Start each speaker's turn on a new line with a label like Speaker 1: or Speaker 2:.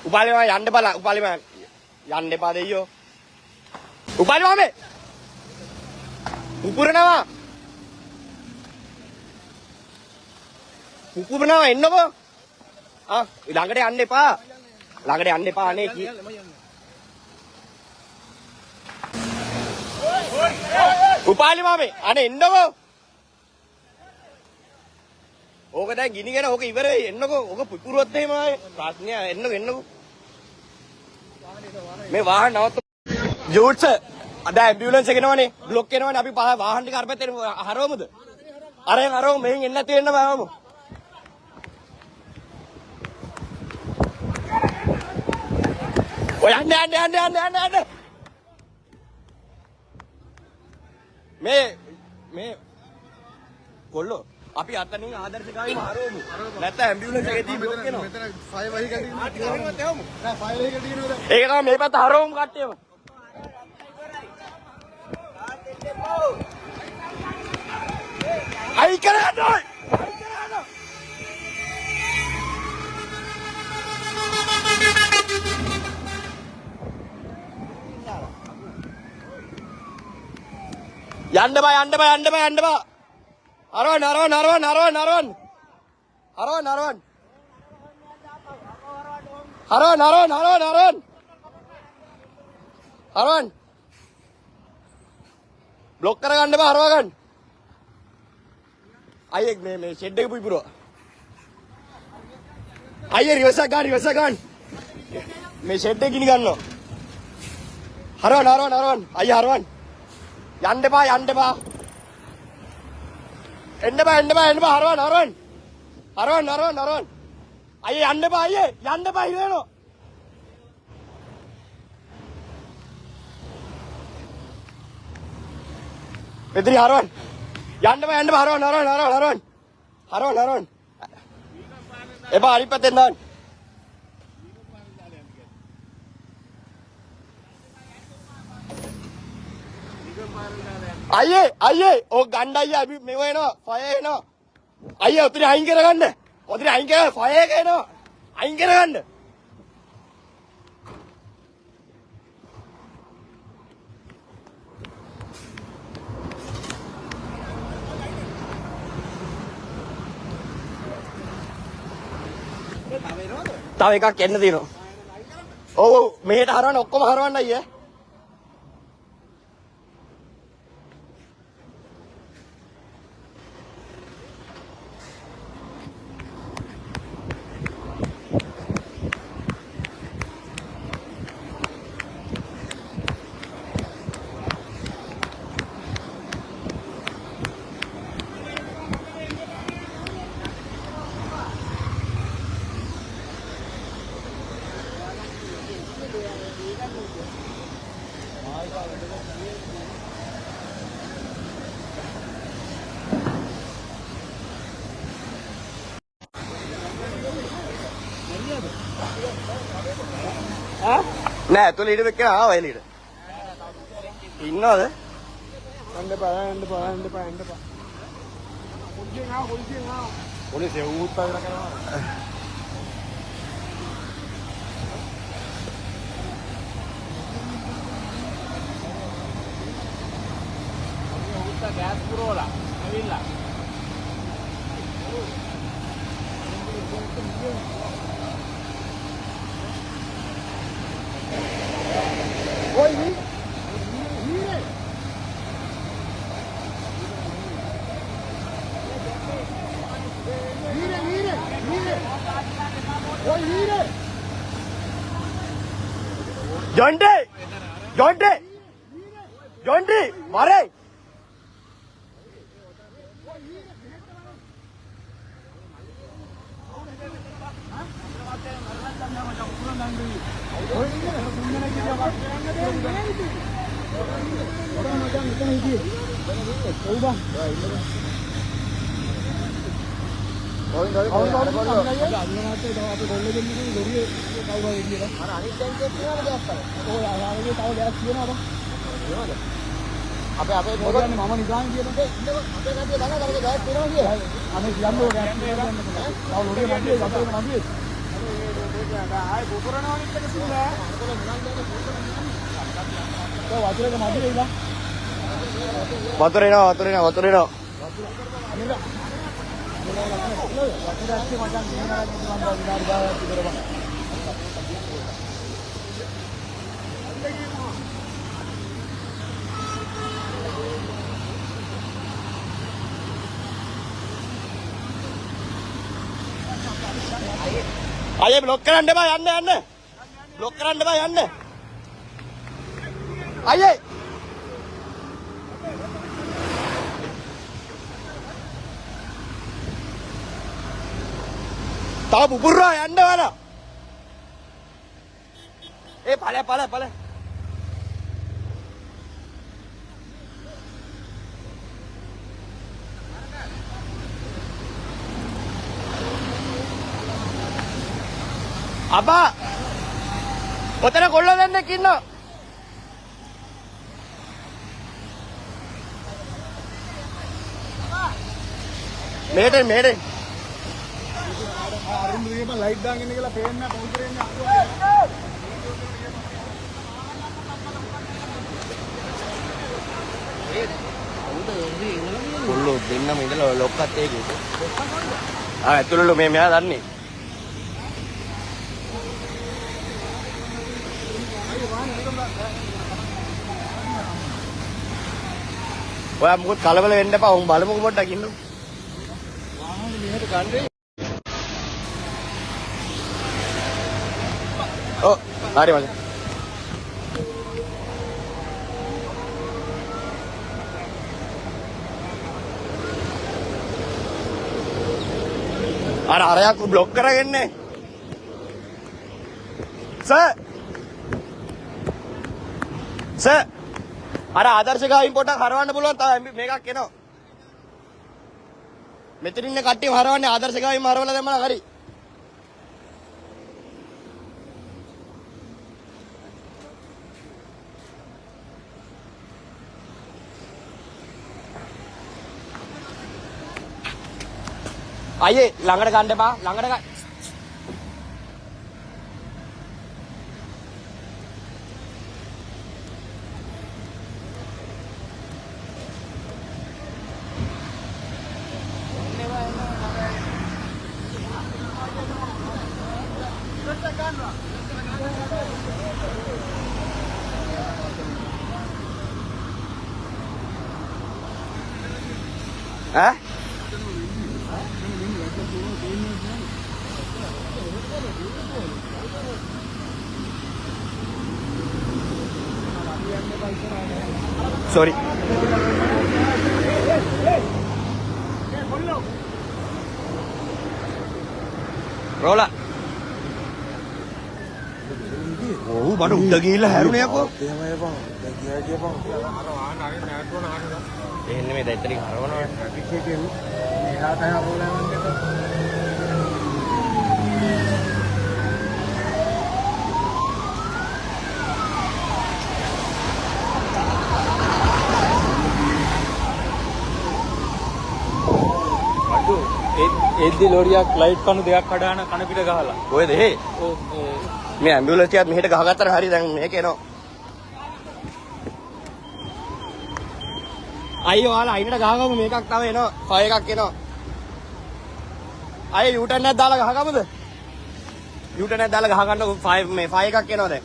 Speaker 1: උපාලිමා යන්න බලා උපාලිමා යන්න එපා දෙයියෝ. උපාලිමා මේ උපුරනවා. උපුරනවා එන්නකෝ. ළඟට යන්න එපා. ළඟට යන්න එපා අනේ කී. උපාලිමා මේ අනේ එන්නකෝ. ඕක දැන් ගිනිගෙන ඕක ඉවරයි එන්නකෝ. ඕක පුපුරුවත් එහෙම ප්‍රශ්නය එන්නකෝ. මේ වාහන නවත්ත. ජූට්ස් අද ඇම්බියුලන්ස් එක එනවනේ. බ්ලොක් එනවනේ. අපි වාහන ටික අර පැත්තේ හරවමුද? අරෙන් හරවමු මෙහෙන් එන්න නැති වෙන්න බෑවමු. ඔය යන්න. මේ කොල්ලෝ අපි අතනින් ආදර්ශකාරී මාරෝමු. නැත්නම් ඇම්බියුලන්ස් එකේ දී බ්ලොක් වෙනවා. මෙතන ෆයර් වහිකල් තියෙනවා. නෑ ෆයර් වහිකල් තියෙනවා. ඒක තමයි මේ පැත්ත හරවමු කට්ටියම. අයි කරගන්න. යන්න බා. හරවන්. බ්ලොක් කරගන්න බා හරව ගන්න. අයියෙක් මේ ෂෙඩ් එක පුපුරව. අයියේ රිවර්ස් ගන්න. මේ ෂෙඩ් එක ගිනි ගන්නවා. හරවන්. අයියේ හරවන්. යන්න එපා. එන්න බා හරවන්. අයියේ යන්න එපා හිර වෙනවා. මෙතන හරවන්. යන්න බා හරවන්. එපා අනිත් පැත්තෙන් දාන්න. අයියේ ඕක ගන්න අයියේ අපි මෙව එනවා ෆයර් එනවා. අයියේ උතන අයින් කරගන්න. ෆයර් එක එනවා. අයින් කරගන්න. තව එකක් එන්න තියෙනවා. ඔව් මෙහෙට හරවන්න ඔක්කොම හරවන්න අයියේ. නෑ ඇතුළේ ඉඳ වෙකන ආවා එළියට. ඉන්නවද? යන්න එපා. පොලිසියෙන් ආව. පොලිසිය ඌත් අතර කරනවා. ඌත් ගෑස් පුරවලා ඇවිල්ලා. Oi, Mire. Oi, Mire. Jonte, mare.
Speaker 2: ආයි පුපුරනවා විතර සුදා. වතුරේ මැදේ ඉලා.
Speaker 1: වතුර එනවා. අයියේ බ්ලොක් කරන්න එපා යන්න. බ්ලොක් කරන්න එපා යන්න. අයියේ තව පුපුරා යන්න වල. ඒ ඵල. අබා ඔතන කොල්ලෝ දෙන්නෙක් ඉන්නවා. මෙහෙට
Speaker 2: අරුන් දෙක ලයිට් දාගෙන ඉන්න කියලා පේන්නේ නැහැ පොන්තරේ ඉන්නේ අක්කෝ.
Speaker 1: කොල්ලෝ දෙන්නම ඉඳලා ලොක්කත් ඒකේ. ඇතුළේ මේ මෙයා දන්නේ. ඔයා මොකද කලබල වෙන්න එපා. උන් බලමුකෝ පොඩ්ඩක් ඉන්නු.
Speaker 2: වාහනේ මෙහෙට ගන්නේ.
Speaker 1: ඔව් හරි මචං. අරයක් බ්ලොක් කරගන්නේ. සර් ආදර්ශ ගාවින් පොඩ්ඩක් හරවන්න පුළුවන්. තව මේකක් එනවා. මෙතන ඉන්න කට්ටිය හරවන්නේ ආදර්ශ ගාවින් හරවලා දැම්මම හරි. අයියේ ළඟට ගන්න එපා. ළඟට ගන්න. ඈ sorry rola oh baru udah gila harunya aku ini මේ දැත්තරින් හරවනවා
Speaker 2: විශේෂයෙන් මෙහාට හරවලා යන්නේ. එද්දි ලෝරියක් ලයිට් කණු දෙකක් කඩාන කන පිට ගහලා.
Speaker 1: කොහෙද හේ?
Speaker 2: ඔව්
Speaker 1: මේ ඇම්බියුලන්ස් එකත් මෙහෙට ගහගත්තට හරි දැන් මේක එනවා. අයියෝ ඔයාලා අයිනට ගහගමු මේකක් තව එනවා. ෆයර් එකක් එනවා. අයියෝ යූටර්න් එකක් දාලා ගහගමුද? යූටර්න් එකක් දාලා ගහ ගන්නකො ෆයර් එකක් එනවා දැන්.